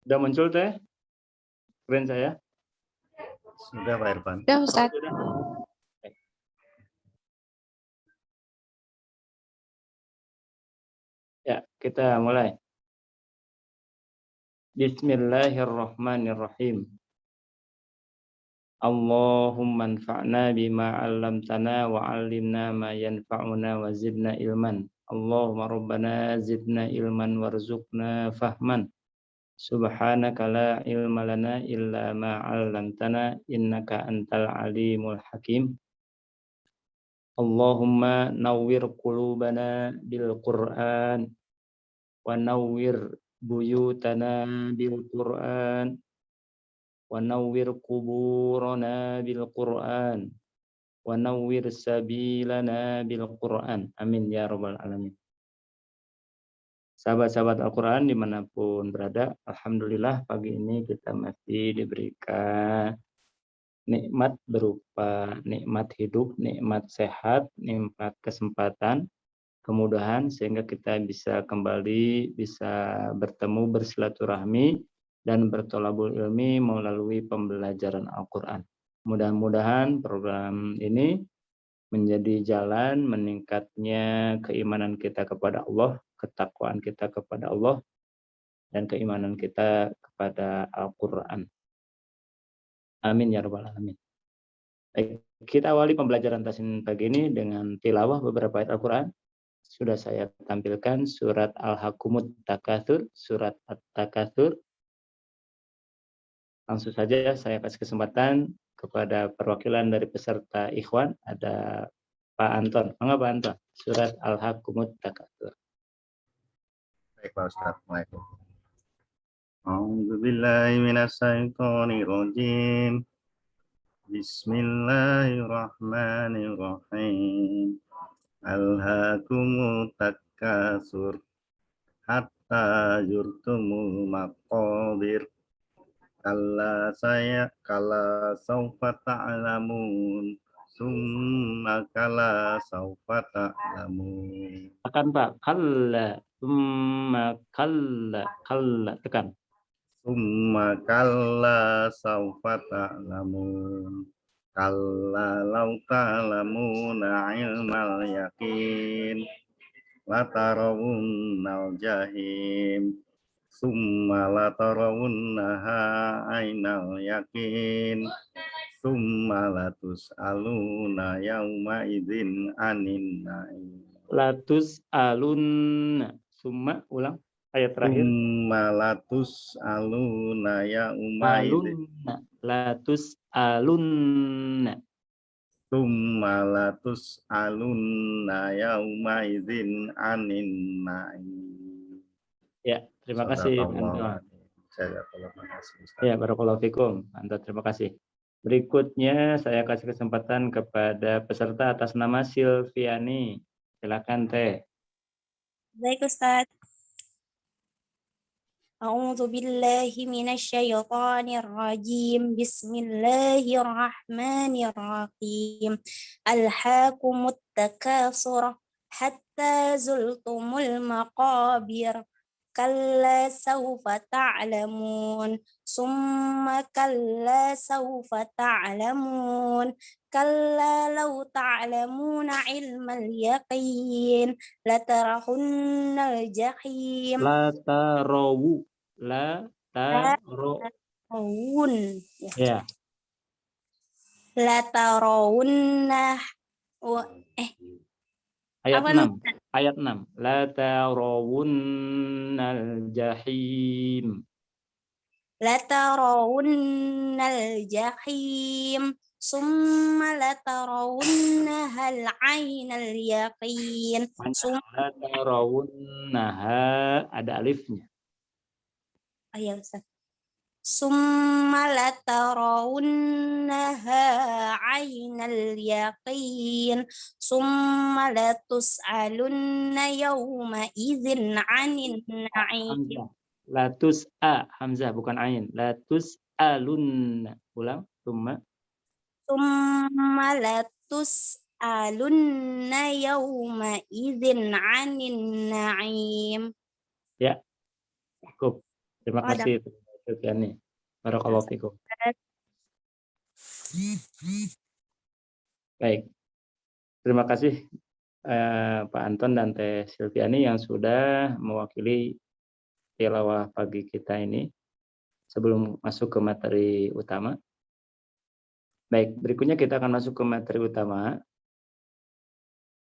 Sudah muncul teh? Screen saya? Sudah Pak Irfan. Sudah Ustaz. Sudah. Ya, kita mulai. Bismillahirrahmanirrahim. Allahumma anfa'na bima 'allamtana wa 'allimna ma yanfa'una wa zidna ilman. Allahumma rabbana zidna ilman warzuqna fahman. Subhanaka la ilma lana illa ma 'allamtana innaka antal alimul hakim. Allahumma nawwir qulubana bil Qur'an wa nawwir buyutana bil Qur'an wa nawwir kuburana bil Qur'an wa nawwir sabilana bil Qur'an. Amin ya rabbal alamin. Sahabat-sahabat Al-Quran dimanapun berada, alhamdulillah pagi ini kita masih diberikan nikmat berupa nikmat hidup, nikmat sehat, nikmat kesempatan, kemudahan sehingga kita bisa kembali, bisa bertemu, bersilaturahmi dan bertolabul ilmi melalui pembelajaran Al-Quran. Mudah-mudahan program ini menjadi jalan meningkatnya keimanan kita kepada Allah, ketakwaan kita kepada Allah, dan keimanan kita kepada Al-Quran. Amin ya rabbal alamin. Baik, kita awali pembelajaran tasin pagi ini dengan tilawah beberapa ayat Al-Quran. Sudah saya tampilkan surat Al-Hakumut Takatsur, surat At-Takatsur. Langsung saja saya kasih kesempatan kepada perwakilan dari peserta Ikhwan, ada Pak Anton. Mengapa Pak Anton? Surat Al-Hakumut Takatsur. Baik Pak Ustaz. Waalaikumsalam. A'udzubillahi minasyaitonirrajim. Bismillahirrahmanirrahim. Alhaakumut takatsur hatta zurtumul maqabir. Kalla saufa ta'lamun. Summa kalla saufa ta'lamun. Tekan Pak, kalla, summa kalla, tekan. Summa kalla saufa ta'lamun. Kalla law ta'lamuna ilmal yaqin. Latarawunnal jahim. Summa latarawunnaha ainal yakin. Summa latus'aluna yawma idzin anin na'im. Latus'alunna. Summa, ulang ayat terakhir. Summa latus'aluna yawma idzin. Latus'alunna. Summa latus'aluna yawma idzin anin na'im. Ya, terima kasih Anton. Ya, barakallahu fikum. Anton, terima kasih. Berikutnya saya kasih kesempatan kepada peserta atas nama Silviani. Silakan Teh. Baik Ustaz. A'udzu billahi minasyaitonir rajim. Bismillahirrahmanirrahim. Alhaakumut takatsur hatta zultumul maqabir. Kalla sawfa ta'lamun. Summa kalla sawfa ta'lamun. Kalla law ta'lamuna ilmal yaqin. Latarahunnal jahim. Latarawun. Ya. Latarawunnah. Ayat Apa 6. Ayat 6. Latarawunnal jahim. Latarawunnal jahim. Summa latarawunnahal ainal yaqin. Latarawunnaha, ada alifnya. Ayo Ustaz. Summa latarawunnaha ainal yaqin. Summa latus'alunna yawma idzin 'anin na'im. Latus'a, hamzah bukan ain. Latus'alunna. Ulang, summa. Summa latus'alunna yawma idzin 'anin na'im. Ya, cukup. Terima kasih Silviani. Barakallahu fikum. Baik. Terima kasih Pak Anton dan Teh Silviani yang sudah mewakili tilawah pagi kita ini sebelum masuk ke materi utama. Baik, berikutnya kita akan masuk ke materi utama.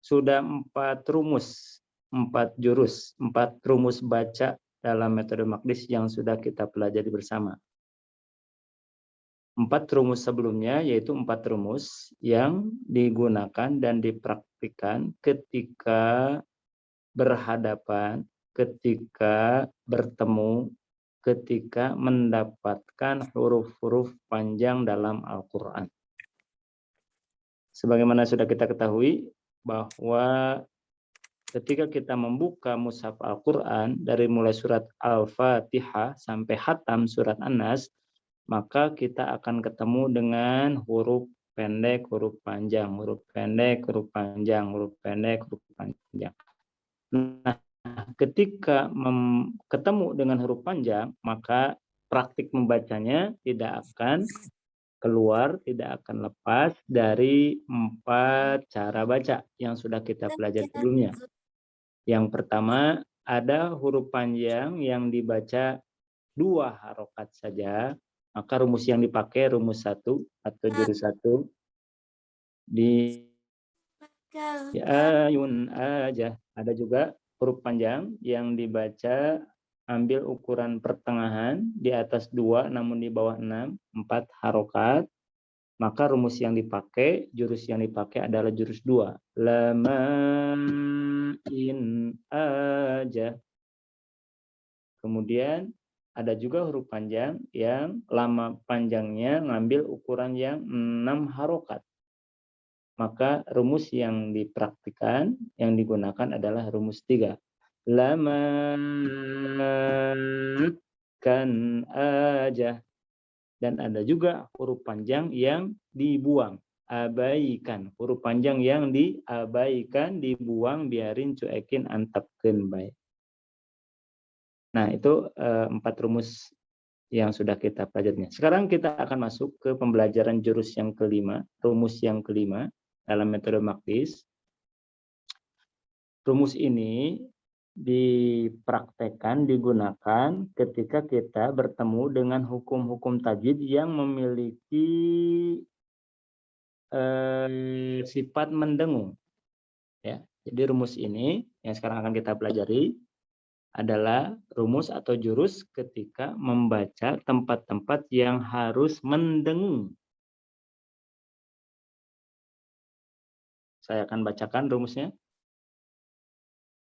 Sudah 4 rumus, 4 jurus, 4 rumus baca dalam metode Maqdis yang sudah kita pelajari bersama. 4 rumus sebelumnya yaitu 4 rumus yang digunakan dan dipraktikkan ketika berhadapan, ketika bertemu, ketika mendapatkan huruf-huruf panjang dalam Al-Quran. Sebagaimana sudah kita ketahui bahwa ketika kita membuka mushaf Al-Quran dari mulai surat Al-Fatihah sampai khatam surat An-Nas, maka kita akan ketemu dengan huruf pendek, huruf panjang, huruf pendek, huruf panjang, huruf pendek, huruf panjang. Nah, ketika ketemu dengan huruf panjang, maka praktik membacanya tidak akan keluar, tidak akan lepas dari 4 cara baca yang sudah kita pelajari sebelumnya. Yang pertama, ada huruf panjang yang dibaca 2 harokat saja, maka rumus yang dipakai rumus 1 atau jurus 1 di ayun aja. Ada juga huruf panjang yang dibaca ambil ukuran pertengahan di atas 2 namun di bawah 6, 4 harokat. Maka rumus yang dipakai, jurus yang dipakai adalah jurus 2. Lamain aja. Kemudian ada juga huruf panjang yang lama panjangnya ngambil ukuran yang 6 harokat. Maka rumus yang dipraktikkan, yang digunakan adalah rumus 3. Lamakan aja. Dan ada juga huruf panjang yang dibuang. Abaikan. Huruf panjang yang diabaikan, dibuang, biarin, cuekin, antapkeun baik. Nah, itu 4 rumus yang sudah kita pelajari. Sekarang kita akan masuk ke pembelajaran jurus yang kelima, rumus yang kelima dalam metode Maqdis. Rumus ini dipraktekkan, digunakan ketika kita bertemu dengan hukum-hukum tajwid yang memiliki sifat mendengung. Ya, jadi rumus ini yang sekarang akan kita pelajari adalah rumus atau jurus ketika membaca tempat-tempat yang harus mendengung. Saya akan bacakan rumusnya.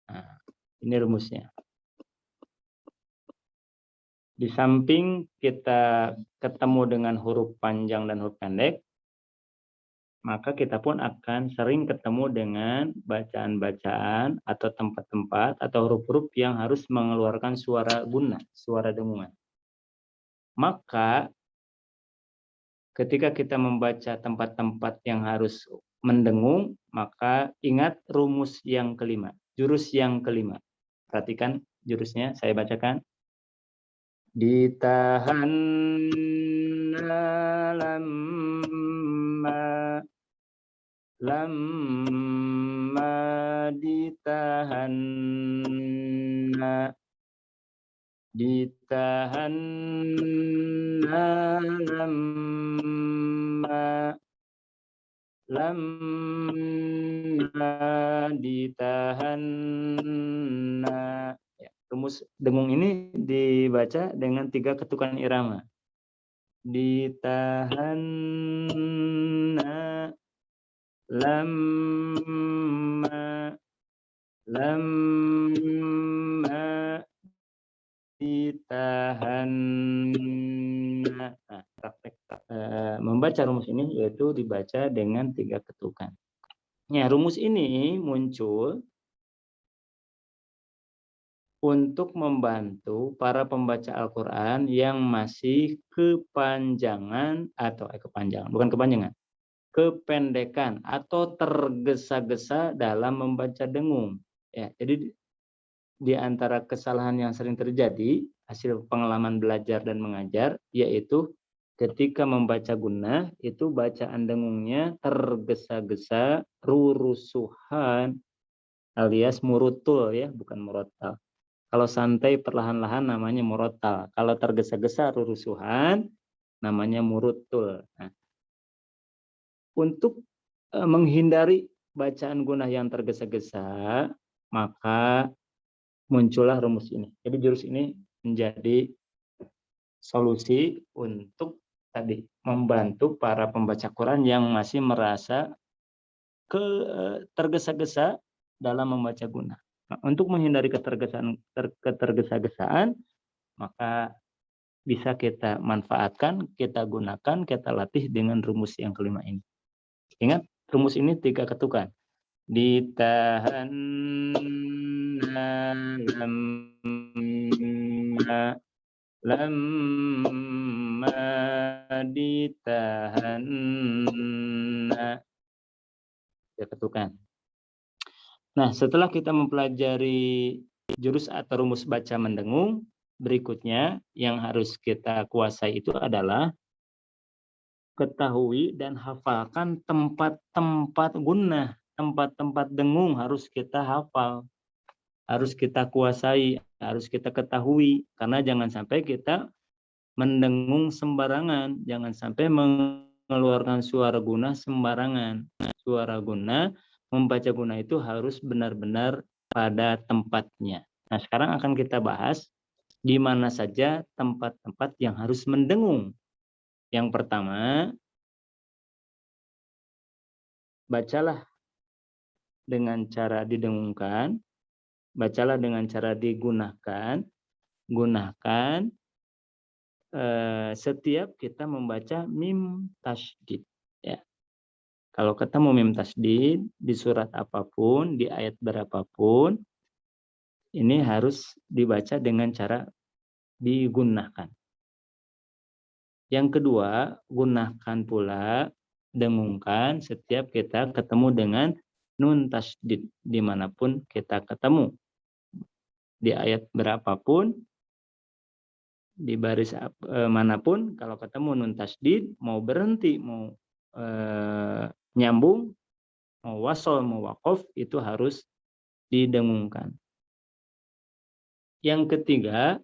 Nah, ini rumusnya. Di samping kita ketemu dengan huruf panjang dan huruf pendek, maka kita pun akan sering ketemu dengan bacaan-bacaan atau tempat-tempat atau huruf-huruf yang harus mengeluarkan suara guna, suara dengungan. Maka ketika kita membaca tempat-tempat yang harus mendengung, maka ingat rumus yang kelima, jurus yang kelima. Perhatikan jurusnya, saya bacakan. Ditahan lamma ditahan lamma ditahan. Ya, rumus dengung ini dibaca dengan 3 ketukan irama. Ditahan lamma ditahan. Nah, praktek membaca rumus ini yaitu dibaca dengan 3 ketukan. Ya, rumus ini muncul untuk membantu para pembaca Al-Quran yang masih kependekan atau tergesa-gesa dalam membaca dengung. Ya, jadi di antara kesalahan yang sering terjadi hasil pengalaman belajar dan mengajar, yaitu ketika membaca gunnah itu bacaan dengungnya tergesa-gesa, rurusuhan, alias murutul ya, bukan murotal. Kalau santai perlahan-lahan namanya murotal. Kalau tergesa-gesa rurusuhan namanya murutul. Nah, untuk menghindari bacaan gunnah yang tergesa-gesa, maka muncullah rumus ini. Jadi jurus ini menjadi solusi untuk tadi membantu para pembaca Quran yang masih merasa tergesa-gesa dalam membaca gunnah. Nah, untuk menghindari ketergesa-gesaan, maka bisa kita manfaatkan, kita gunakan, kita latih dengan rumus yang kelima ini. Ingat, rumus ini 3 ketukan. Ditahan lamma ditahan. Ya, ketukan. Nah, setelah kita mempelajari jurus atau rumus baca mendengung, berikutnya yang harus kita kuasai itu adalah ketahui dan hafalkan tempat-tempat gunnah, tempat-tempat dengung harus kita hafal, harus kita kuasai, harus kita ketahui, karena jangan sampai kita mendengung sembarangan, jangan sampai mengeluarkan suara gunnah sembarangan. Suara gunnah, membaca gunnah itu harus benar-benar pada tempatnya. Nah, sekarang akan kita bahas di mana saja tempat-tempat yang harus mendengung. Yang pertama, bacalah dengan cara didengungkan, bacalah dengan cara digunakan, gunakan setiap kita membaca mim tasydid. Ya. Kalau ketemu mim tasydid di surat apapun, di ayat berapapun, ini harus dibaca dengan cara digunakan. Yang kedua, gunakan pula, dengungkan setiap kita ketemu dengan nun tasydid dimanapun kita ketemu. Di ayat berapapun, di baris manapun, kalau ketemu nun tasydid, mau berhenti, mau nyambung, mau wasol, mau waqaf, itu harus didengungkan. Yang ketiga,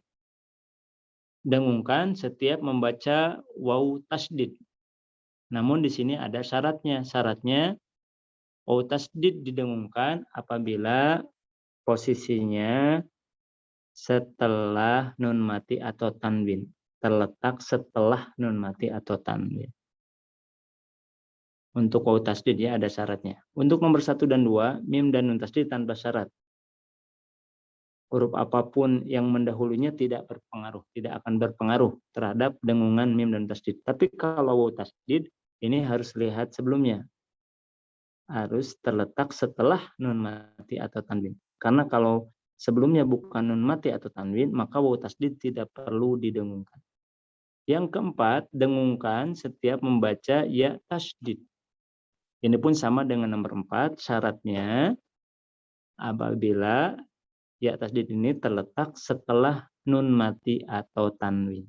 dengungkan setiap membaca waw tasydid. Namun di sini ada syaratnya. Syaratnya waw tasydid didengungkan apabila posisinya setelah nun mati atau tanwin. Terletak setelah nun mati atau tanwin. Untuk waw tasydid ya ada syaratnya. Untuk nomor 1 dan 2, mim dan nun tasydid tanpa syarat. Huruf apapun yang mendahulunya tidak berpengaruh, tidak akan berpengaruh terhadap dengungan mim dan tasydid. Tapi kalau waw tasydid ini harus lihat sebelumnya. Harus terletak setelah nun mati atau tanwin. Karena kalau sebelumnya bukan nun mati atau tanwin, maka waw tasydid tidak perlu didengungkan. Yang keempat, dengungkan setiap membaca ya tasydid. Ini pun sama dengan nomor 4, syaratnya apabila ya tasydid ini terletak setelah nun mati atau tanwin.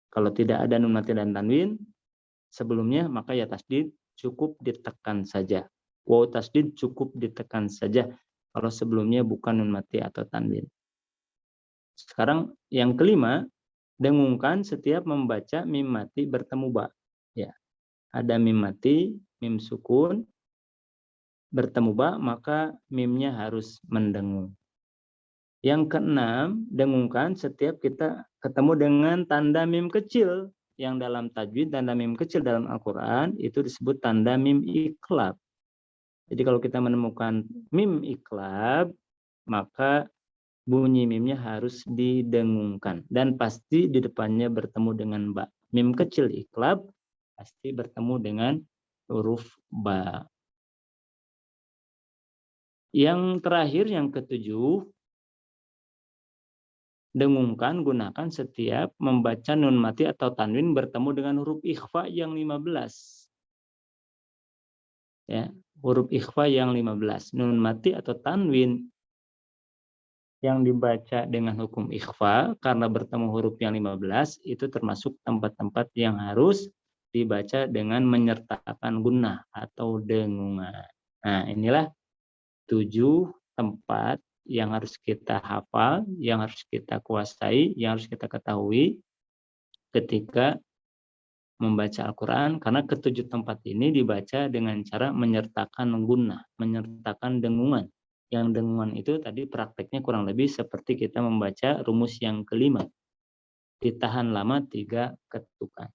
Kalau tidak ada nun mati dan tanwin sebelumnya, maka ya tasydid cukup ditekan saja. Waw tasydid cukup ditekan saja kalau sebelumnya bukan nun mati atau tanwin. Sekarang yang kelima, dengungkan setiap membaca mim mati bertemu ba. Ya. Ada mim mati, mim sukun, bertemu ba, maka mimnya harus mendengung. Yang keenam, dengungkan setiap kita ketemu dengan tanda mim kecil. Yang dalam tajwid, tanda mim kecil dalam Al-Quran itu disebut tanda mim iqlab. Jadi kalau kita menemukan mim iqlab, maka bunyi mimnya harus didengungkan. Dan pasti di depannya bertemu dengan ba. Mim kecil iqlab pasti bertemu dengan huruf ba. Yang terakhir, yang ketujuh, dengungkan, gunakan setiap membaca nun mati atau tanwin bertemu dengan huruf ikhfa yang 15. Ya, huruf ikhfa yang 15. Nun mati atau tanwin yang dibaca dengan hukum ikhfa karena bertemu huruf yang 15 itu termasuk tempat-tempat yang harus dibaca dengan menyertakan gunnah atau dengungan. Nah, inilah 7 tempat yang harus kita hafal, yang harus kita kuasai, yang harus kita ketahui ketika membaca Al-Quran, karena ketujuh tempat ini dibaca dengan cara menyertakan gunnah, menyertakan dengungan. Yang dengungan itu tadi prakteknya kurang lebih seperti kita membaca rumus yang kelima. Ditahan lama 3 ketukan.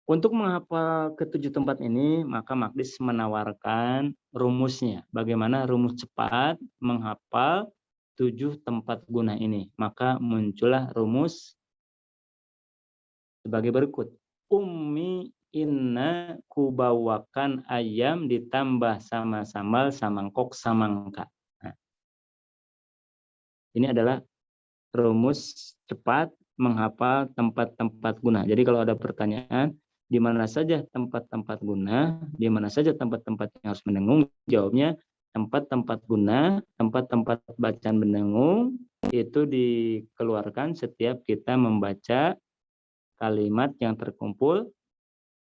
Untuk menghafal ketujuh tempat ini, maka Magdis menawarkan rumusnya. Bagaimana rumus cepat menghafal 7 tempat guna ini. Maka muncullah rumus sebagai berikut. Ummi inna kubawakan ayam ditambah sama sambal samangkok samangka. Nah, ini adalah rumus cepat menghafal tempat-tempat guna. Jadi kalau ada pertanyaan, di mana saja tempat-tempat guna, di mana saja tempat-tempat yang harus mendengung, jawabnya tempat-tempat guna, tempat-tempat bacaan mendengung itu dikeluarkan setiap kita membaca kalimat yang terkumpul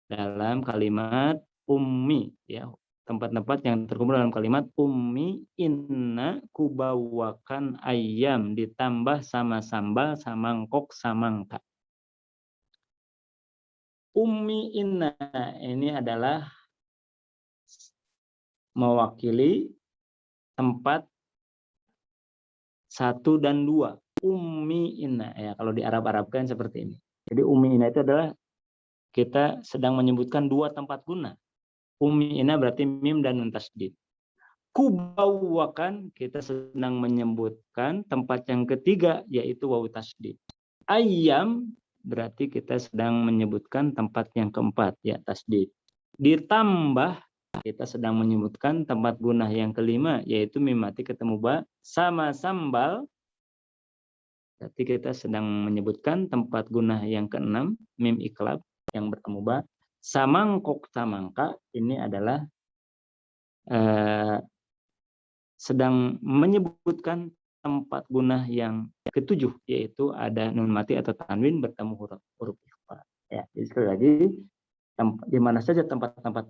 dalam kalimat ummi, ya. Tempat-tempat yang terkumpul dalam kalimat ummi inna kubawakan ayam ditambah sama sambal samangkok samangka. Ummi inna ini adalah mewakili tempat 1 dan 2. Ummi inna, ya, kalau di Arab-Arabkan seperti ini. Jadi ummi inna itu adalah kita sedang menyebutkan 2 tempat guna. Ummi inna berarti mim dan nun tasydid. Kubawakan kita sedang menyebutkan tempat yang ketiga yaitu wawu tasydid. Ayam berarti kita sedang menyebutkan tempat yang keempat, ya, tasydid. Ditambah kita sedang menyebutkan tempat gunah yang kelima yaitu mim mati ketemu ba sama sambal. Berarti kita sedang menyebutkan tempat gunah yang keenam mim iklab yang bertemu ba. Samangkok samangka ini adalah sedang menyebutkan tempat gunah yang ketujuh yaitu ada nun mati atau tanwin bertemu huruf ikhfa. Ya, jadi sekali lagi di mana saja tempat-tempat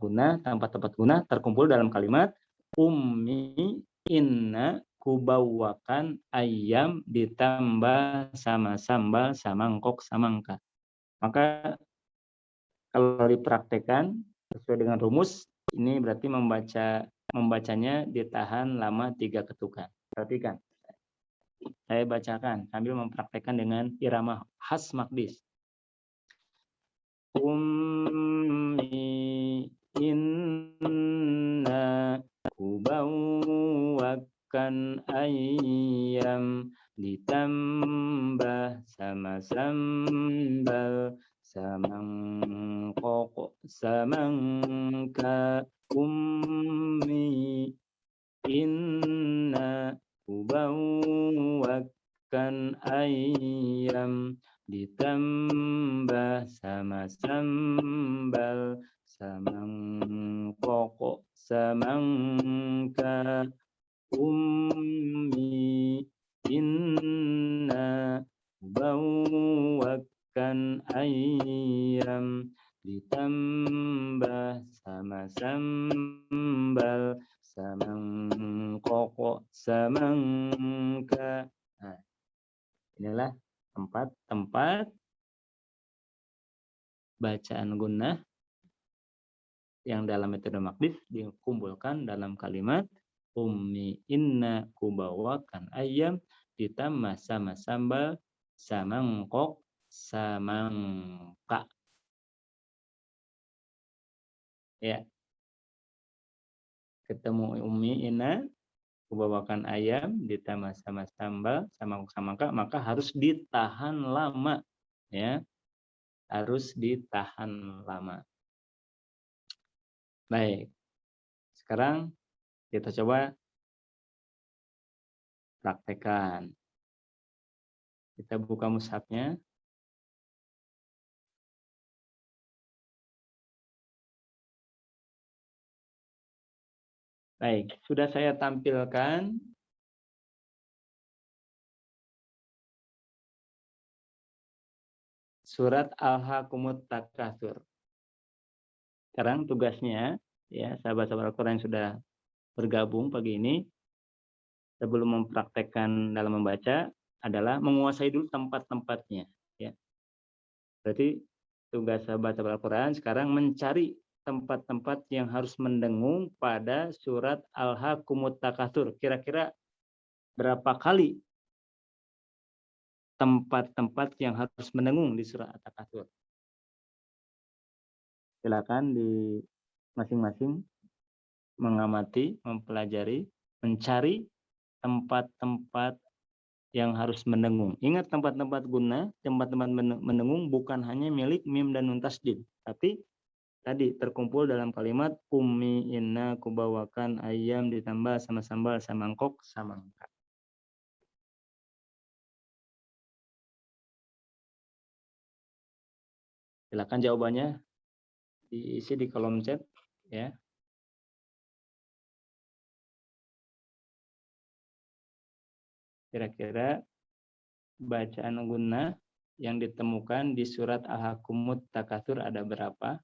guna terkumpul dalam kalimat ummi inna kubawakan ayam ditambah sama sambal samangkok samangka. Maka kalau dipraktekkan sesuai dengan rumus ini berarti membacanya ditahan lama 3 ketukan. Perhatikan. Saya bacakan sambil mempraktekkan dengan irama khas Magdis. Ummi inna kubawakan ayam ditambah sama sambal samangkok samangka. Ummi inna kubawakan ayam ditambah sama sambal samangkok samangka. Ummi inna kubawakan ayam ditambah sama sambal samangkok samangka. Nah, inilah tempat-tempat bacaan gunnah yang dalam metode Magdis dikumpulkan dalam kalimat ummi inna kubawakan ayam ditambah sama sambal samangkok samangka. Ya, ketemu ummi inna kubawakan ayam ditambah sama sambal samangkok samangka, maka harus ditahan lama, ya, harus ditahan lama. Baik, sekarang kita coba praktekkan. Kita buka mushafnya. Baik, sudah saya tampilkan surat Al-Hakumut Takatsur. Sekarang tugasnya, ya sahabat-sahabat Al-Quran yang sudah bergabung pagi ini, sebelum mempraktekkan dalam membaca, adalah menguasai dulu tempat-tempatnya. Ya. Berarti tugas sahabat-sahabat Al-Quran sekarang mencari tempat-tempat yang harus mendengung pada surat Al-Hakumut Takatsur. Kira-kira berapa kali tempat-tempat yang harus mendengung di surat Al-Takatsur? Silakan di masing-masing mengamati, mempelajari, mencari tempat-tempat yang harus mendengung. Ingat tempat-tempat guna, tempat-tempat mendengung bukan hanya milik mim dan nun tasdid, tapi tadi terkumpul dalam kalimat ummi inna kubawakan ayam ditambah sama sambal sama mangkok sama angka. Silakan jawabannya diisi di kolom chat ya. Kira-kira bacaan guna yang ditemukan di surat Al-Hakumut Takatsur ada berapa?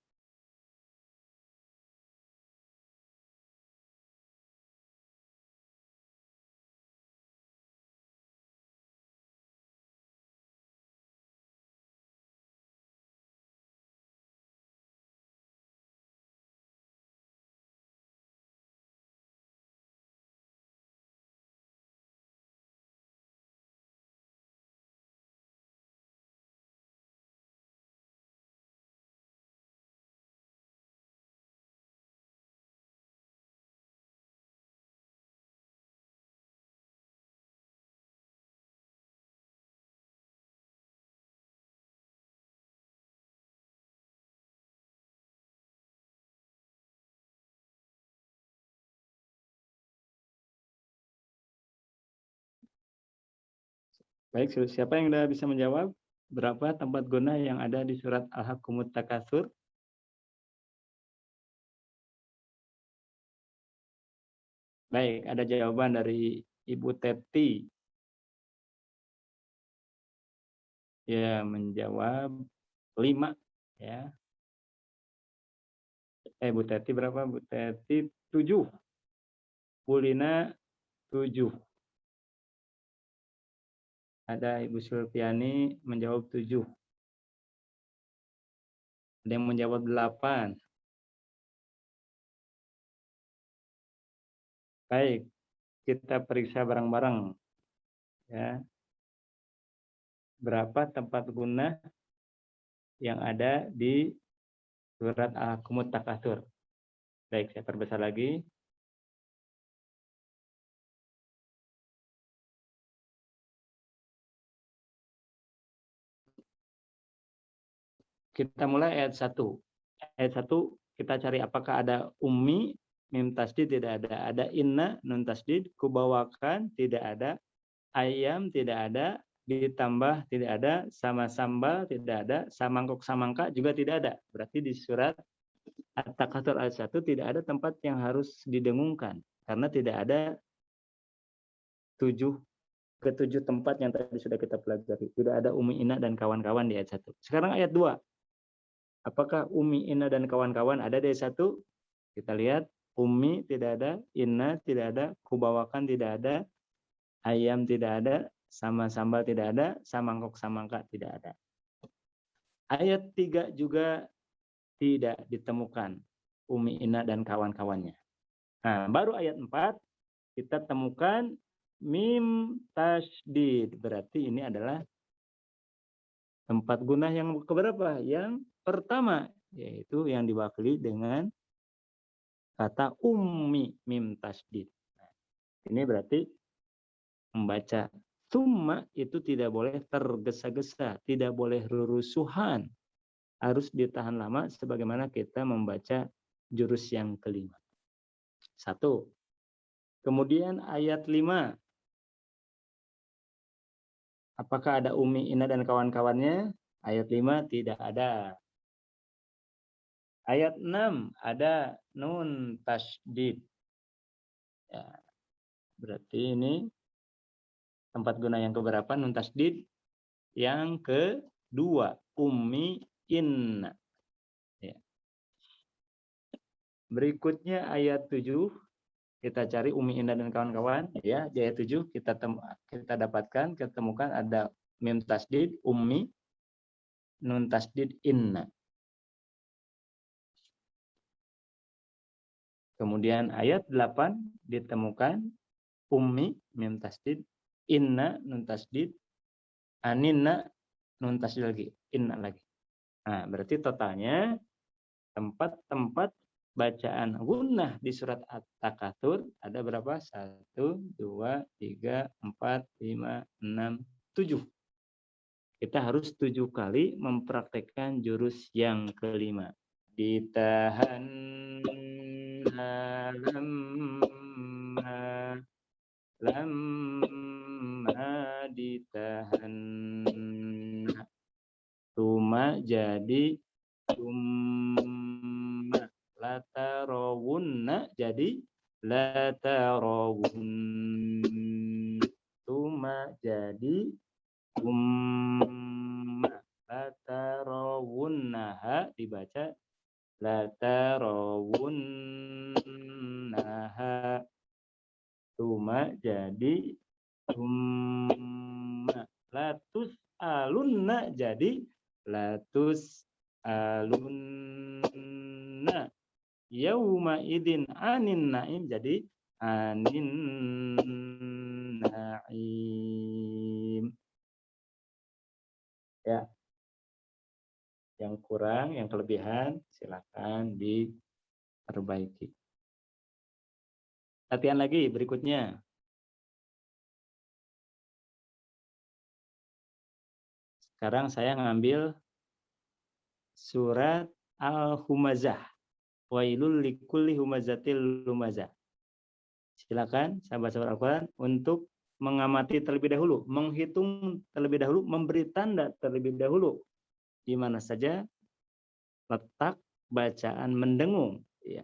Baik, siapa yang sudah bisa menjawab? Berapa tempat guna yang ada di surat Al-Hakumut Takatsur? Baik, ada jawaban dari Ibu Teti. Ya, menjawab 5 ya. Bu Teti berapa? Bu Teti 7. Bulina 7. Ada Ibu Sulfiani menjawab 7. Ada yang menjawab 8. Baik, kita periksa bareng-bareng. Ya. Berapa tempat guna yang ada di surat Al-Hakumut Takatsur? Baik, saya perbesar lagi. Kita mulai ayat 1. Ayat 1 kita cari apakah ada ummi, mim tasdid tidak ada. Ada inna, nun tasdid, kubawakan tidak ada. Ayam tidak ada, ditambah tidak ada, sama sambal tidak ada, samangkok samangka juga tidak ada. Berarti di surat At-Takatsur ayat 1 tidak ada tempat yang harus didengungkan. Karena tidak ada 7 tempat yang tadi sudah kita pelajari. Tidak ada ummi, inna, dan kawan-kawan di ayat 1. Sekarang ayat 2. Apakah Umi, Inna, dan kawan-kawan ada dari 1? Kita lihat, Umi tidak ada, Inna tidak ada, kubawakan tidak ada, ayam tidak ada, sama sambal tidak ada, samangkok samangka tidak ada. Ayat 3 juga tidak ditemukan Umi, Inna, dan kawan-kawannya. Nah, baru ayat 4 kita temukan mim tasdid. Berarti ini adalah tempat guna yang keberapa? Yang pertama, yaitu yang diwakili dengan kata ummi, mim tasdid. Ini berarti membaca summa itu tidak boleh tergesa-gesa, tidak boleh rurusuhan. Harus ditahan lama sebagaimana kita membaca jurus yang kelima. 1. Kemudian ayat 5. Apakah ada ummi, inna, dan kawan-kawannya? Ayat 5 tidak ada. Ayat 6 ada nun tasdid. Ya, berarti ini tempat guna yang keberapa? Nun tasdid yang kedua, ummi inna. Ya. Berikutnya ayat 7, kita cari ummi inna dan kawan-kawan. Ya, di ayat 7 kita ketemukan ada mim tasdid ummi, nun tasdid inna. Kemudian ayat 8 ditemukan ummi mim tasdid, inna nun tasdid, aninna nun tasdid lagi, inna lagi. Nah, berarti totalnya tempat-tempat bacaan gunnah di surat At-Takatsur ada berapa? 1, 2, 3, 4, 5, 6, 7. Kita harus 7 kali mempraktekkan jurus yang kelima. Ditahan lamma ditahan tuma jadi tuma latarawunna jadi latarawun tuma jadi tuma latarawunnaha dibaca latarawunnaha tuma jadi tuma latus alunna jadi latus alunna yauma idin anin naim jadi anin naim. Ya, yang kurang, yang kelebihan silakan diperbaiki. Latihan lagi berikutnya. Sekarang saya ngambil surat Al-Humazah. Wailul likulli humazatil lumazah. Silakan sahabat-sahabat Al-Quran untuk mengamati terlebih dahulu, menghitung terlebih dahulu, memberi tanda terlebih dahulu di mana saja letak bacaan mendengung ya,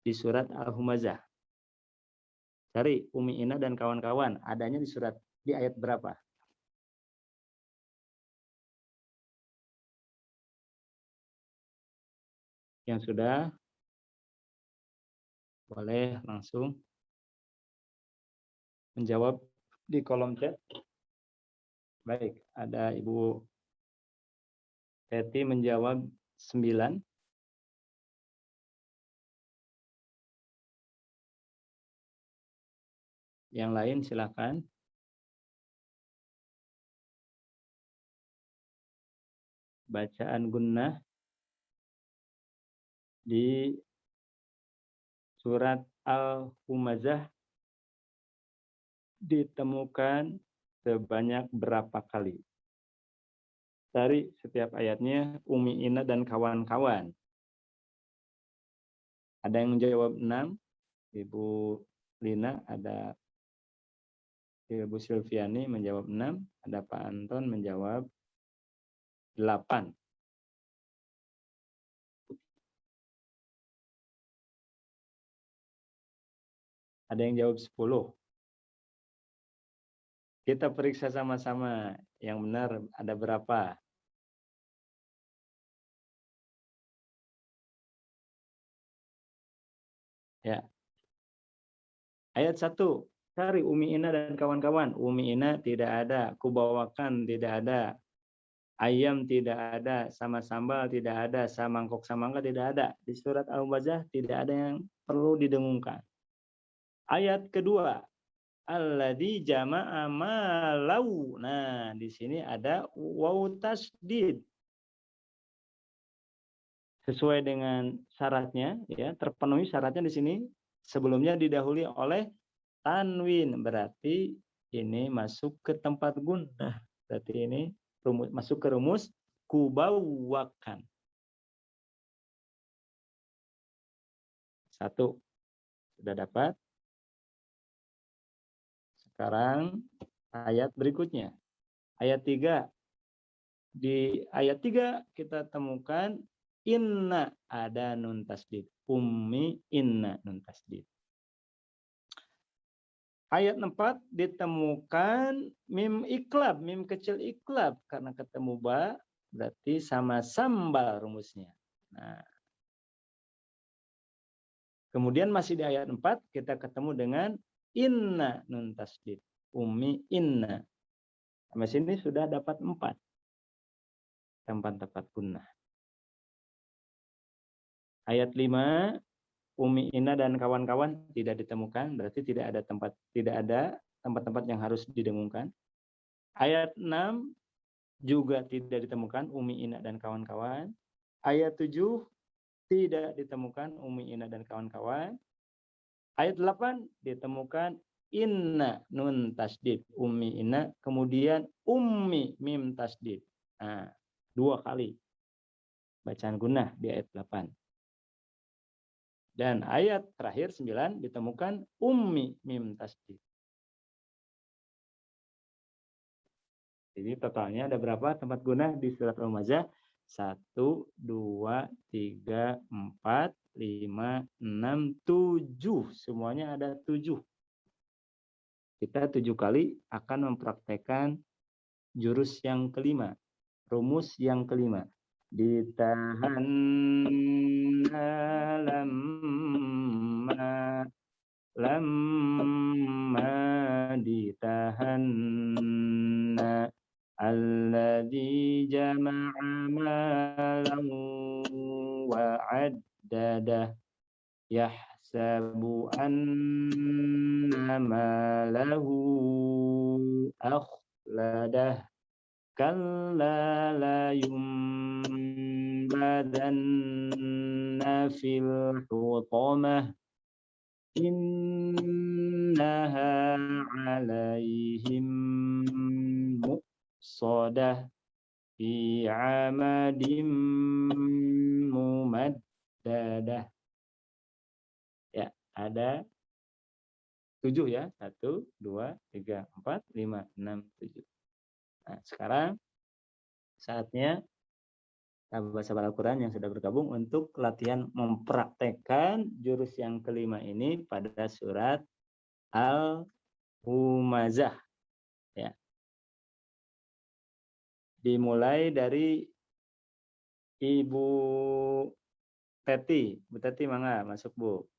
di surat Al-Humazah. Cari Umi Ina dan kawan-kawan, adanya di ayat berapa? Yang sudah boleh langsung menjawab di kolom chat. Baik, ada Ibu Teti menjawab 9. Yang lain silakan. Bacaan gunnah di surat Al-Humazah ditemukan sebanyak berapa kali? Cari setiap ayatnya Umi Ina dan kawan-kawan. Ada yang menjawab 6, Ibu Lina, ada Ibu Silviani menjawab 6, ada Pak Anton menjawab 8. Ada yang jawab 10. Kita periksa sama-sama yang benar ada berapa. Ya. Ayat 1. Cari Umi Ina dan kawan-kawan. Umi Ina tidak ada, kubawakan tidak ada, ayam tidak ada, sama sambal tidak ada, sama mangkok samangka tidak ada. Di surat Al-Humazah tidak ada yang perlu didengungkan. Ayat kedua, alladzi jama'a malau. Nah, di sini ada waw tasdid. Sesuai dengan syaratnya, ya, terpenuhi syaratnya di sini. Sebelumnya didahului oleh tanwin, berarti ini masuk ke tempat gunnah. Berarti ini masuk ke rumus kubawakan. 1 sudah dapat. Sekarang ayat berikutnya. Ayat 3. Di ayat 3 kita temukan inna, ada nun tasdid. Ummi inna nun tasdid. Ayat 4 ditemukan mim iklab, mim kecil iklab. Karena ketemu ba, berarti sama sambal rumusnya. Nah, kemudian masih di ayat 4 kita ketemu dengan inna nun tasdid. Umi inna. Sampai sini sudah dapat 4 tempat gunnah. Ayat 5 umi inna dan kawan-kawan tidak ditemukan, berarti tidak ada tempat-tempat yang harus didengungkan. Ayat 6 juga tidak ditemukan umi inna dan kawan-kawan. Ayat 7 tidak ditemukan umi inna dan kawan-kawan. Ayat 8 ditemukan inna nun tasdid umi inna, kemudian ummi mim tasdid. Nah, 2 kali bacaan gunnah di ayat 8. Dan ayat terakhir 9 ditemukan ummi mim tasdid. Jadi totalnya ada berapa tempat gunnah di surat Al-Humazah? 1, 2, 3, 4, 5, 6, 7. Semuanya ada 7. Kita 7 kali akan mempraktekkan jurus yang kelima. Rumus yang kelima. Ditahan lamma ditahan alladzi jama'a malan wa 'addadah yahsabu anna malahu akhladah kalla la yumbadanna fil hutamah innaha 'alaihim muqsadah fi 'amadim mumaddadah. Ya, ada 7 ya. 1, 2, 3, 4, 5, 6, 7. Nah, sekarang saatnya sahabat-sahabat Al-Quran yang sudah bergabung untuk latihan mempraktekkan jurus yang kelima ini pada surat Al-Humazah. Ya. Dimulai dari Ibu Teti. Bu Teti, mangga masuk, Bu.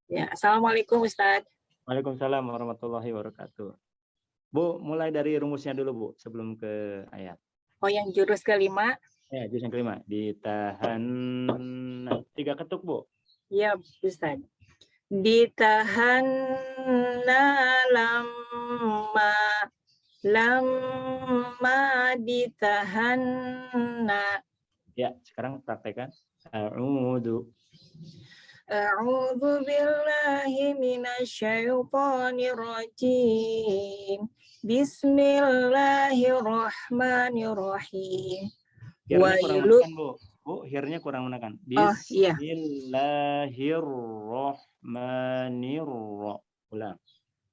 Ya, Assalamualaikum Ustadz. Waalaikumsalam warahmatullahi wabarakatuh. Bu, mulai dari rumusnya dulu, Bu, sebelum ke ayat. Oh, yang jurus kelima? Ya, jurus yang kelima. Ditahan 3 ketuk, Bu. Iya, Ustadz. Ditahan lama ditahan. Ya, sekarang praktekkan. A'udzu billahi minasyaitonir rajim. Bismillahirrahmanirrahim. Hirnya kurang menekan, Bu. Bu, hirnya kurang menekan. Iya. Bismillahirrahmanirrahim. Ulang.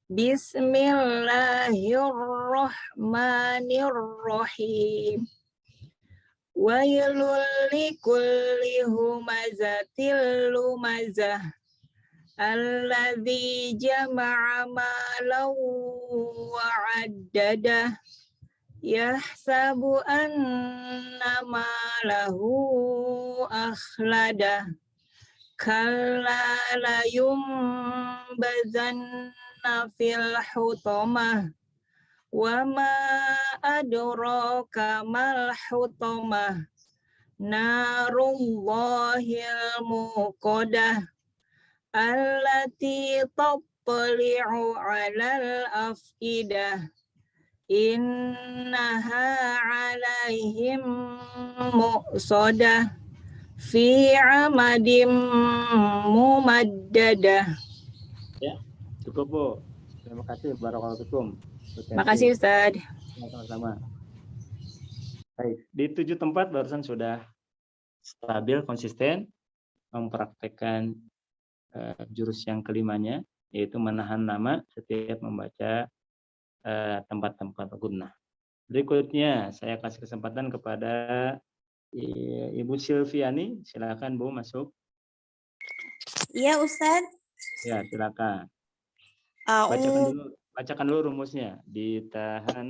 Bismillahirrahmanirrahim. Wailul likulli humazatil lumazah alladzi jama'a malan wa 'addadah yahsabu anna malahu akhladah kalla la yumbazanna fil hutamah wa ma adraka mal hutamah narullahil muqadah allati tattali'u 'alal afidah innaha 'alaihim muqsadah fi 'amadim mumaddadah. Ya, cukup, Bu. Terima kasih. Barakallahu fikum. Terima kasih, Ustadz. Sama-sama. Baik, di 7 tempat barusan sudah stabil, konsisten mempraktekkan jurus yang kelimanya, yaitu menahan nama setiap membaca tempat-tempat gunnah. Berikutnya saya kasih kesempatan kepada Ibu Silviani, silakan Bu masuk. Ya Ustaz. Ya, silakan. A'udzu Bacakan dulu rumusnya. Ditahan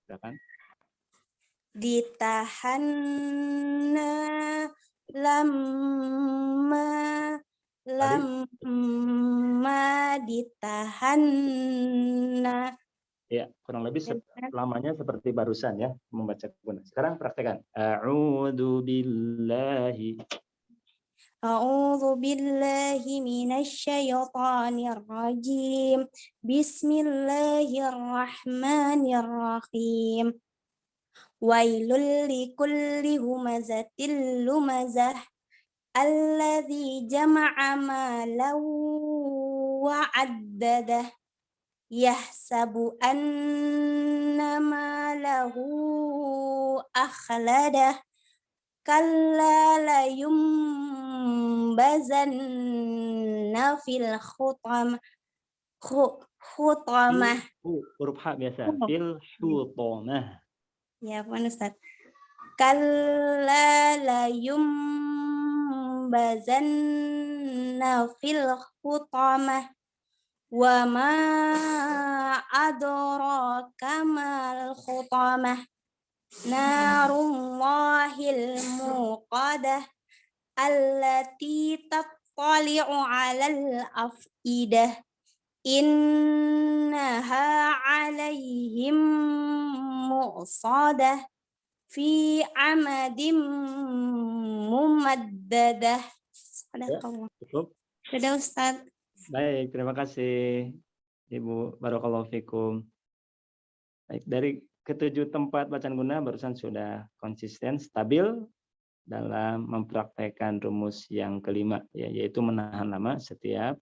silakan. ditahan lama ditahan. Ya, kurang lebih lamanya seperti barusan ya, membaca guna. Sekarang praktekkan. A'udzu billahi. A'udzu billahi minasyaitonir rajim. Bismillahirrahmanirrahim. Wailul likulli humazatil lumazah alladzi jama'a malan wa 'addadah yahsabu anna malahu akhladah kalla la yumbazanna fil khutamah. Huruf H biasa. Fil hutamah. Ya, Pak Ustaz. Kalla la yumbazanna fil khutamah. Wa ma adraka mal khutamah. Narullahil muqadah allati tattali'u 'alal afidah. Innaha 'alaihim mu'sadah fi amadim mumaddadah. Sadaqallah. Cukup. Sudah Ustaz. Baik, terima kasih Ibu. Barakallahu fikum. Baik, dari ketujuh tempat bacaan guna barusan sudah konsisten, stabil dalam mempraktekkan rumus yang kelima, ya, yaitu menahan lama setiap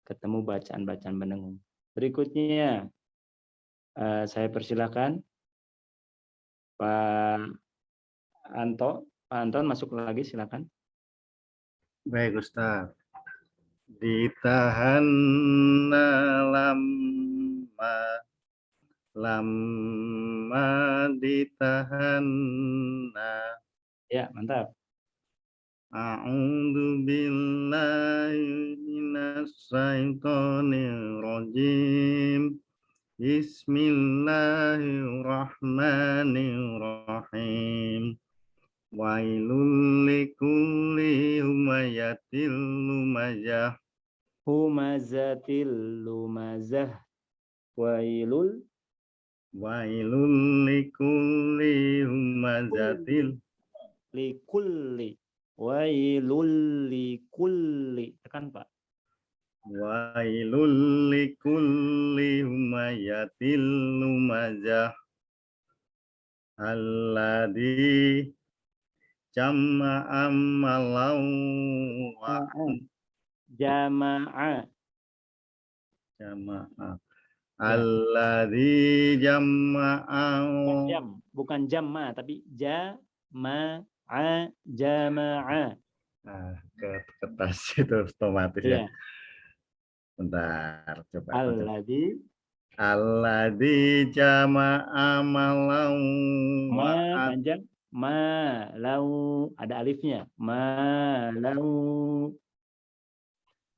ketemu bacaan-bacaan pendengung. Berikutnya, saya persilakan Pak Anto. Pak Anton masuk lagi, silakan. Baik Ustaz. Ditahan lama ditahan. Ya, mantap. A'udzu billahi minasy syaithanir rajim. Bismillahirrahmanirrahim. Wailul likulli humayatil lumazah. Humazatil lumazah. Wailul likulli humazatil. Likulli. Wailul likulli. Tekan Pak. Wailul likulli humayatil lumazah. Alladzi jama'a malau wa Jama'a. Alladzi jama'a. Bukan jamma, tapi jama'a. Jama'a. Nah, kertas itu otomatis ya. Bentar, coba. Alladzi jama'a malau panjang. Malau, ada alifnya. Malau.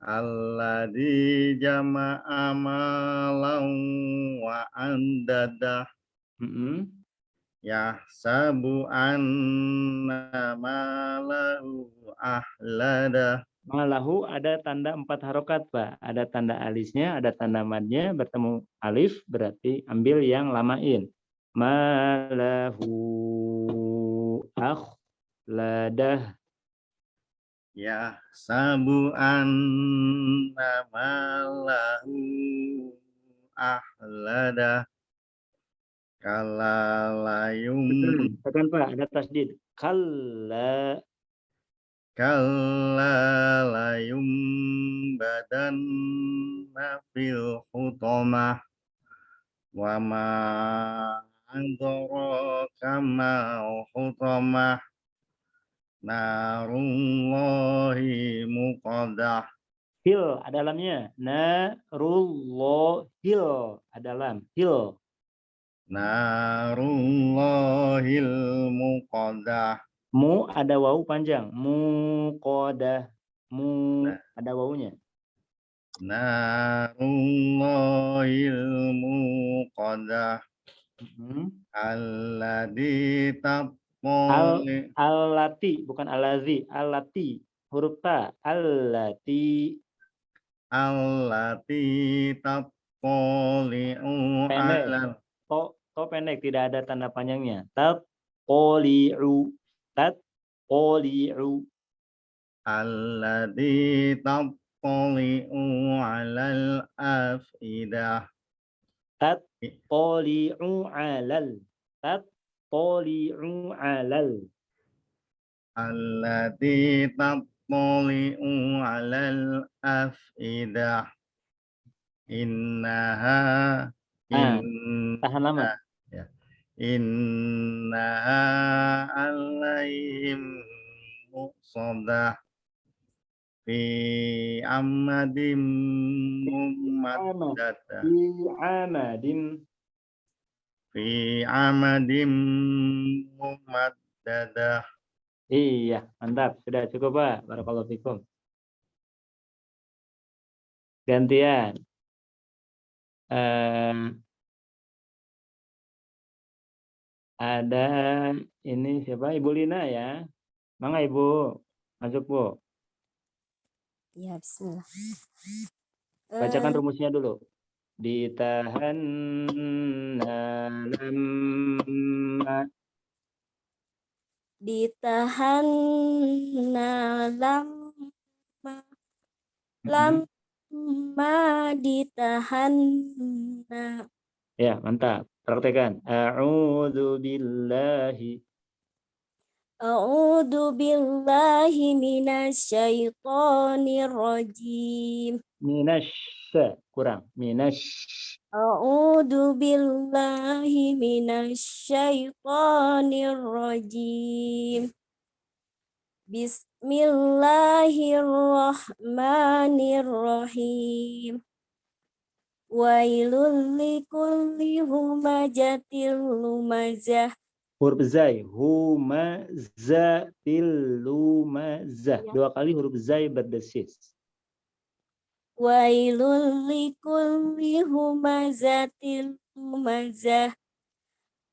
Alladzi jama'a malau wa andadah. Yahsabu anna malahu ahladah. Malahu ada tanda 4 harokat, Pak. Ada tanda alisnya, ada tanda madnya, bertemu alif, berarti ambil yang lamain. Malahu akhladah. Yahsabu anna malahu ahladah. Kalla layum. Tekan Pak, ada tasdid. Kalla layum badan fil hutamah. Wa ma adraka ma hutamah. Narullahi muqadah. Hil ada lamnya. Narullahil ada lam. Hil. Narullahil muqaddah. Mu ada wawu panjang. Muqadah. Mu ada wawunya. Narullahil muqaddah. Alladzi tattali. Allati bukan alazi. Allati huruf ta. Allati Allati tattali'u pendek. alal. To pendek, tidak ada tanda panjangnya. Tattali'u. Tattali'u. Alladzi tattali'u alal afidah. Tattali'u alal. Tattali'u alal. Alladzi tattali'u alal afidah. Innaha Tahan lama. Innaha alaihim muqsadah fi amadim mumaddadah. Fi amadim mumaddadah. Iya, mantap. Sudah cukup, Pak. Barakallahu fikum. Gantian. Ada ini siapa? Ibu Lina ya. Mangga Ibu. Masuk, Bu. Ya, bismillah. Bacakan rumusnya dulu. Ditahan lamma. Ditahan lama ditahan. Ya, mantap. Praktekan. A'udzu billahi A'udzu billahi minasyaitonir rajim. kurang. A'udzu billahi minasyaitonir rajim. Bismillahirrahmanirrahim. Wailul likulli humazatil lumazah. Huruf zai, humazatil lumazah. Ya. 2 kali huruf zai berdesis. Wailul likulli humazatil lumazah.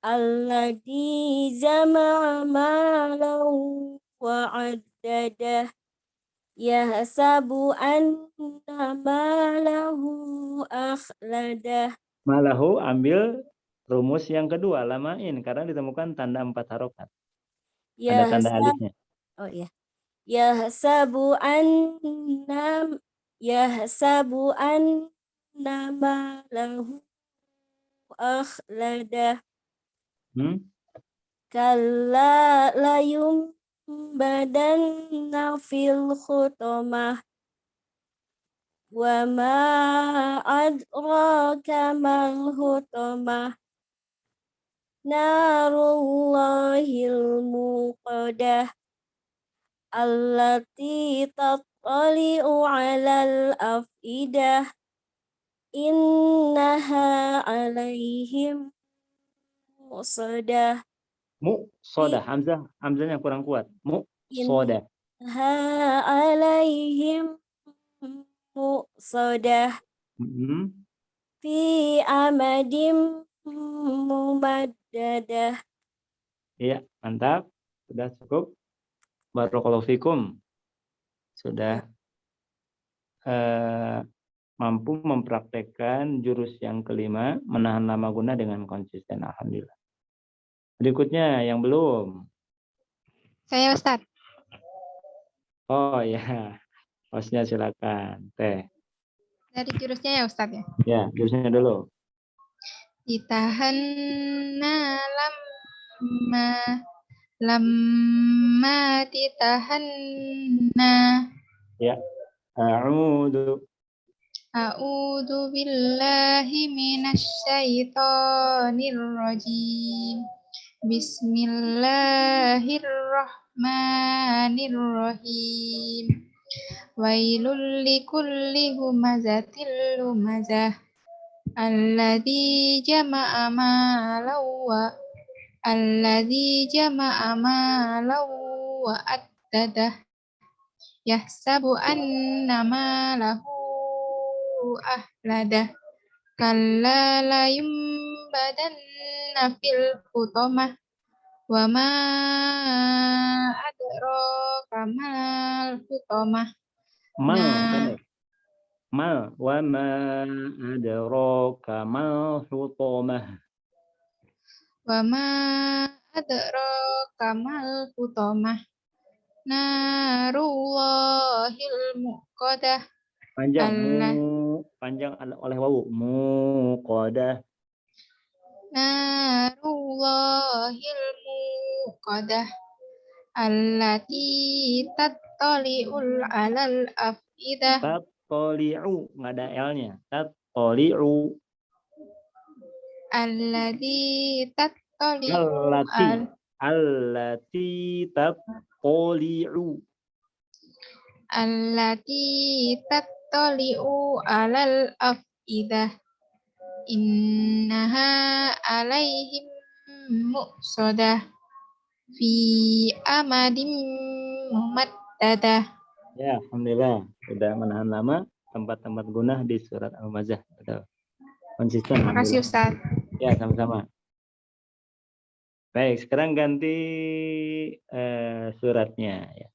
Alladzi jama'a malahu wa 'addadah. Yahsabu anna malahu akhladah. Malahu ambil rumus yang kedua, lamain, karena ditemukan tanda 4 harokat. Ada tanda alifnya. Oh iya. Yahsabu anna malahu akhladah. Kalla layum badanna fil khutamah. Wa ma adraka mal hutamah. Narullahil muqadah. Allati tattali'u alal afidah. Innaha alaihim muqsadah. Muqsadah, hamzahnya kurang kuat. Muqsadah. Innaha alaihim muqsadah. Fi amadim mumaddadah. Iya, mantap. Sudah cukup. Barakallahu fikum. Sudah mampu mempraktekkan jurus yang kelima, menahan lama guna dengan konsisten. Alhamdulillah. Berikutnya yang belum. Saya Ustadz. Oh ya, hostnya silakan. Teh. Dari jurusnya ya Ustadz ya. Ya, jurusnya dulu. Ditahan lama ditahan. Ya. A'udzu billahi minasyaitonir rajim. Bismillahirrahmanirrahim. Wailul likulli humazatil lumazah. Alladzi jama'a malan wa addadah. Yahsabu anna malahu ahladah. Kalla la yumbadanna fil hutamah. Wa ma adraka mal hutamah. Mal, Nah, pendek. Mal, wa ma adraka mal hutamah. wa ma adraka mal hutamah. Narullahil muqadah. Panjang Allah. panjang oleh wawu. Muqadah. Narullahil muqadah. Allati tattali'ul alal afidah. Tattali'u, nggak ada L-nya. Tattali'u. Allati tattali'u Allati tattali'u. Allati tattali'u alal afidah. Innaha alaihim muqsadah. Fi amadim mumaddadah. Ya, alhamdulillah sudah menahan lama tempat-tempat gunah di surat Al-Mazah. Sudah konsisten. Terima kasih Ustaz. Ya, sama-sama. Baik, sekarang ganti suratnya ya.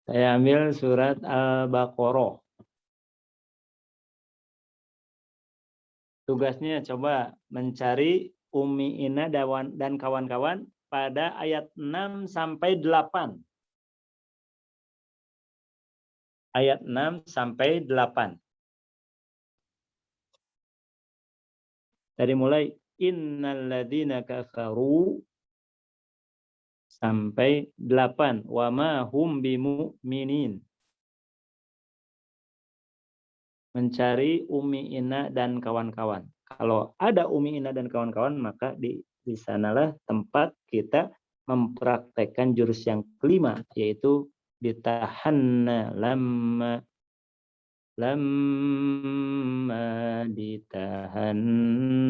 Saya ambil surat Al-Baqarah. Tugasnya coba mencari Umi Ina dan kawan-kawan pada ayat 6 sampai 8. Ayat 6 sampai 8. Dari mulai innalladzina kafaru sampai 8. Wa ma hum bimu'minin. Mencari Umi Ina dan kawan-kawan. Kalau ada Umi Ina dan kawan-kawan, maka di sanalah tempat kita mempraktekkan jurus yang kelima, yaitu ditahanna lamma ditahanna.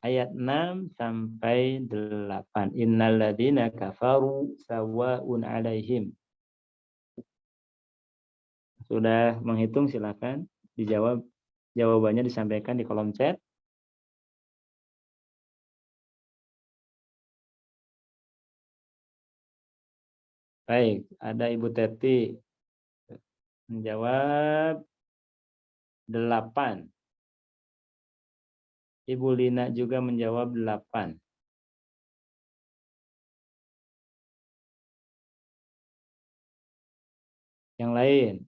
Ayat 6 sampai 8. Innalladzina kafaru sawa'un 'alaihim. Sudah menghitung silakan dijawab, jawabannya disampaikan di kolom chat. Baik, ada Ibu Teti menjawab 8. Ibu Lina juga menjawab 8. Yang lain?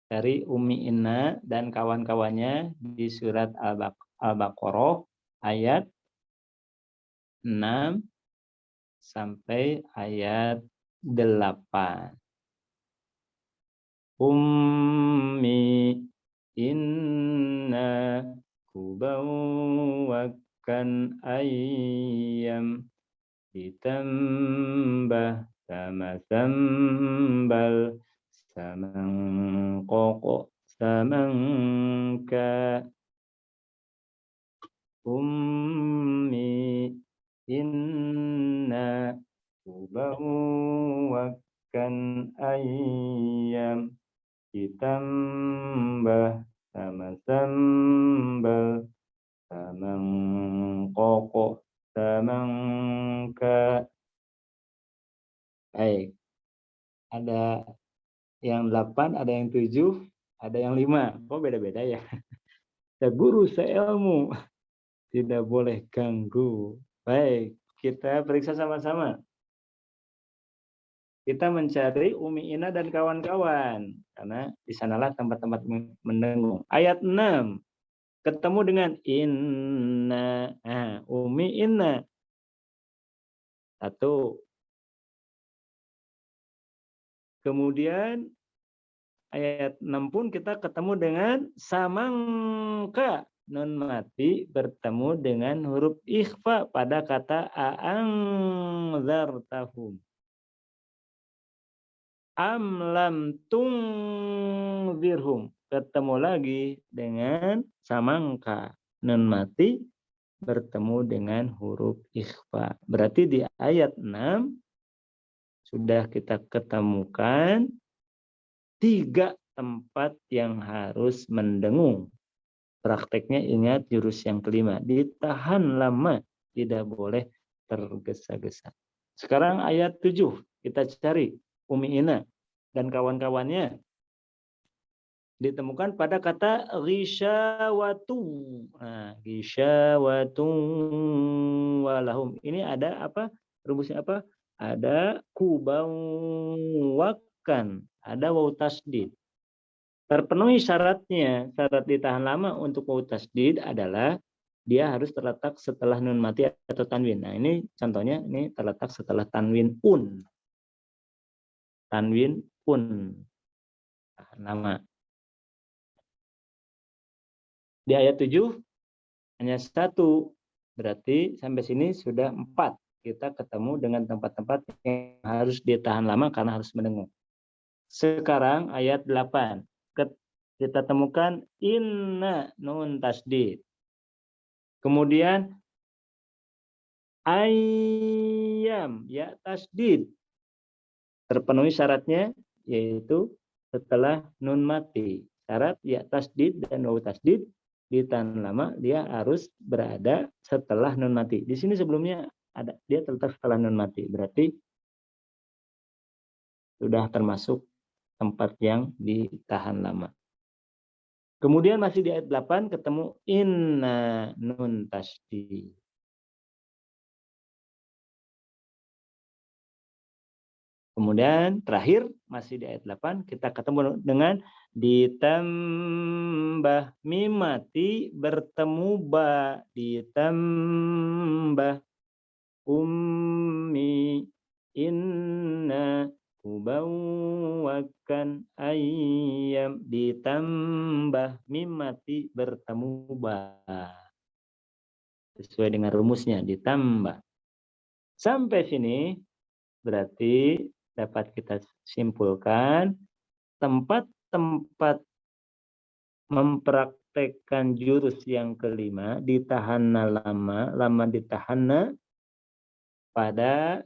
Dari Umi Inna dan kawan-kawannya di surat Al-Baqarah ayat 6 sampai ayat 8. Ummi inna kubawwakan ayyam ditambah sama sambal samangkok samangka. Ummi inna kubawwakan ayyam ditambah sama sambal samangkok samangka. Baik, ada yang 8, ada yang 7, ada yang 5. Kok beda-beda ya? Ya guru seilmu, tidak boleh ganggu. Baik, kita periksa sama-sama. Kita mencari Umi Ina dan kawan-kawan, karena di sanalah tempat-tempat mendengung. Ayat 6, ketemu dengan inna. Umi Inna. 1. Kemudian ayat 6 pun kita ketemu dengan samangka. nun mati bertemu dengan huruf ikhfa pada kata a'angzartahum. Am lam tungzirhum. Ketemu lagi dengan samangka. Nun mati bertemu dengan huruf ikhfa. Berarti di ayat 6 sudah kita ketemukan 3 tempat yang harus mendengung. Prakteknya ingat jurus yang kelima. Ditahan lama. Tidak boleh tergesa-gesa. Sekarang ayat 7. Kita cari Umi Ina dan kawan-kawannya. Ditemukan pada kata ghisyawatu. Nah, ghisyawatu walahum. Ini ada apa? Rumusnya apa? Ada kubawakan. Ada waw tasdid. Terpenuhi syaratnya, syarat ditahan lama untuk waw tasdid adalah dia harus terletak setelah nun mati atau tanwin. Nah, ini contohnya ini terletak setelah tanwin un. Tanwin un. Tahan lama. Di ayat 7 hanya 1. Berarti sampai sini sudah 4. Kita ketemu dengan tempat-tempat yang harus ditahan lama karena harus mendengung. Sekarang ayat 8. Kita temukan inna nun tasdid. Kemudian ayam ya tasdid. Terpenuhi syaratnya yaitu setelah nun mati. Syarat ya tasdid dan waw tasdid ditahan lama dia harus berada setelah nun mati. Di sini sebelumnya ada dia terletak setelah nun mati. Berarti sudah termasuk tempat yang ditahan lama. Kemudian masih di ayat 8 ketemu inna nun tasdid. Kemudian terakhir masih di ayat 8 kita ketemu dengan ditambah mim mati bertemu ba, ditambah ummi inna ubawakan ayam, ditambah mim mati bertemu ba. Sesuai dengan rumusnya ditambah. Sampai sini berarti dapat kita simpulkan tempat-tempat mempraktekkan jurus yang kelima ditahanna lama ditahanna pada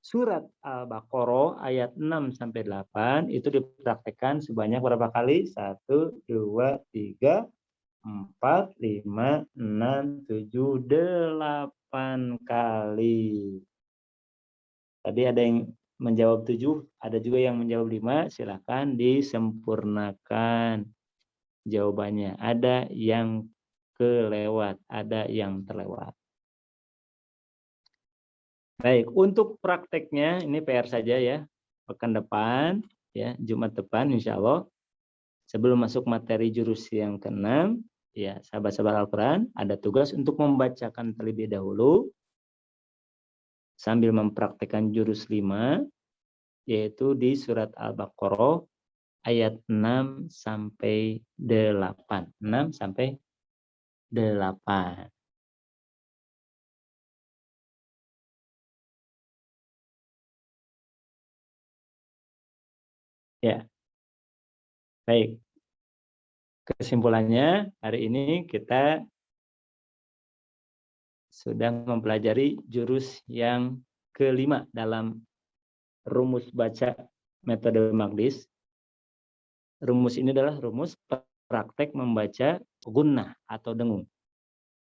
surat Al-Baqarah ayat 6 sampai 8 itu dipraktekkan sebanyak berapa kali? 1, 2, 3, 4, 5, 6, 7, 8 kali. Tadi ada yang menjawab 7, ada juga yang menjawab 5. Silakan disempurnakan jawabannya. Ada yang kelewat, ada yang terlewat. Baik, untuk prakteknya ini PR saja ya. Pekan depan, ya Jumat depan insya Allah. Sebelum masuk materi jurus yang ke-6, ya sahabat-sahabat Al-Quran, ada tugas untuk membacakan terlebih dahulu sambil mempraktekkan jurus 5, yaitu di surat Al-Baqarah ayat 6 sampai 8. 6 sampai 8. Ya. Baik. Kesimpulannya, hari ini kita sudah mempelajari jurus yang ke-5 dalam rumus baca metode Magdis. Rumus ini adalah rumus praktek membaca gunnah atau dengung.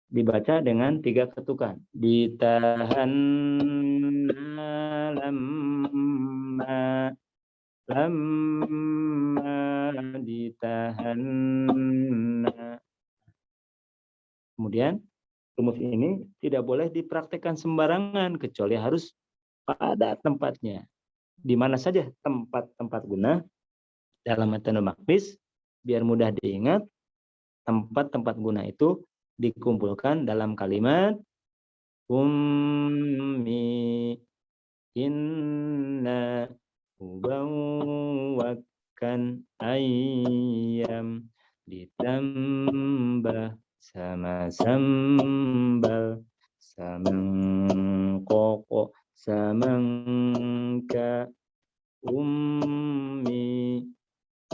Dibaca dengan 3 ketukan. Ditahan lamma ditahan. Kemudian rumus ini tidak boleh dipraktekkan sembarangan kecuali harus pada tempatnya. Di mana saja tempat-tempat guna dalam metode Magdis, biar mudah diingat, tempat-tempat guna itu dikumpulkan dalam kalimat ummi inna ubawakan ayam, ditambah sama sambal, samengkoko, samengka, ummi,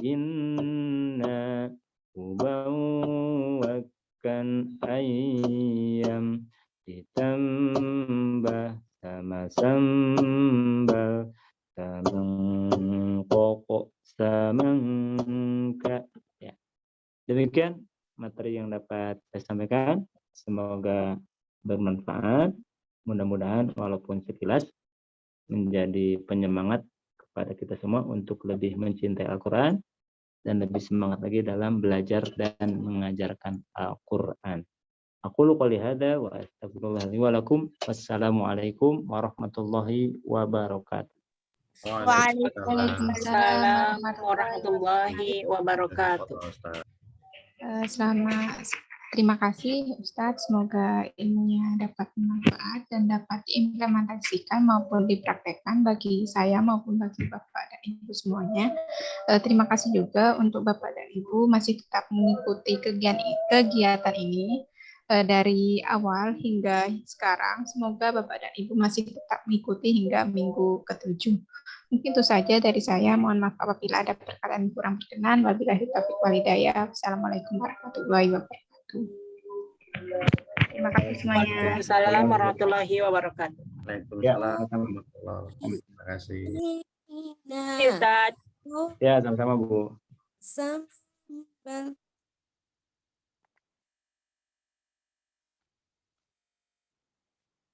inna, ubawwakan ayam, ditambah sama sambal, samengkoko, samengka. Ya. Demikian materi yang dapat saya sampaikan. Semoga bermanfaat. Mudah-mudahan walaupun sekilas menjadi penyemangat kepada kita semua untuk lebih mencintai Al-Quran dan lebih semangat lagi dalam belajar dan mengajarkan Al-Quran. Aku qouli hada wa astagfirullah li wa lakum. Wassalamualaikum warahmatullahi wabarakatuh. Waalaikumsalam warahmatullahi wabarakatuh. Terima kasih Ustadz, semoga ilmunya dapat bermanfaat dan dapat diimplementasikan maupun dipraktekkan bagi saya maupun bagi Bapak dan Ibu semuanya. Terima kasih juga untuk Bapak dan Ibu masih tetap mengikuti kegiatan ini dari awal hingga sekarang. Semoga Bapak dan Ibu masih tetap mengikuti hingga minggu ke-7. Mungkin itu saja dari saya. Mohon maaf apabila ada perkataan kurang berkenan. Wabillahi taufiq wal hidayah. Wassalamualaikum warahmatullahi wabarakatuh. Terima kasih semuanya. Waalaikumsalam warahmatullahi wabarakatuh. Waalaikumsalam warahmatullahi wabarakatuh. Terima kasih. Ustaz. Ya, sama-sama Bu. Sambal